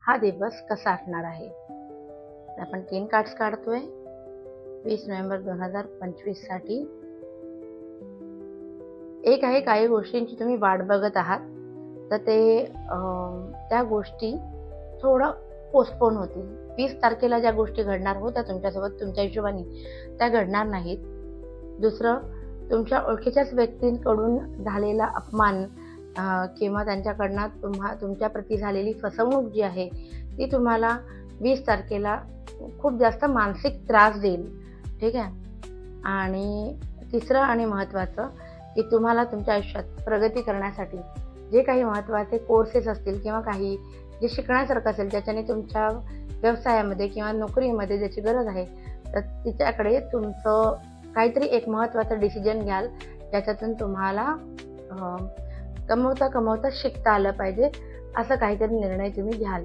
हा दिवस कसा असणार आहे. आपण 3 कार्ड्स काढतोय 20 नोव्हेंबर 2025 साठी. एक आहे, काही गोष्टींची तुम्ही वाट बघत आहात, तर त्या गोष्टी थोडं पोस्टपोन होतील. 20 तारखेला ज्या गोष्टी घडणार होत्या तुमच्यासोबत तुमच्या हिशोबाने, त्या घडणार नाहीत. दुसरं, तुमच्या ओळखीच्याच व्यक्तींकडून झालेला अपमान किंवा त्यांच्याकडनं तुमच्या प्रती झालेली फसवणूक जी आहे ती तुम्हाला 20 तारखेला खूप जास्त मानसिक त्रास देईल. ठीक आहे. आणि तिसरं आणि महत्त्वाचं, की तुम्हाला तुमच्या आयुष्यात प्रगती करण्यासाठी जे काही महत्त्वाचे कोर्सेस असतील किंवा काही जे शिकण्यासारखं असेल, ज्याच्याने तुमच्या व्यवसायामध्ये किंवा नोकरीमध्ये ज्याची गरज आहे, तर तिच्याकडे तुमचं काहीतरी एक महत्त्वाचं डिसिजन घ्याल, ज्याच्यातून तुम्हाला कमवता कमवता शिकता आलं पाहिजे, असं काहीतरी निर्णय तुम्ही घ्याल.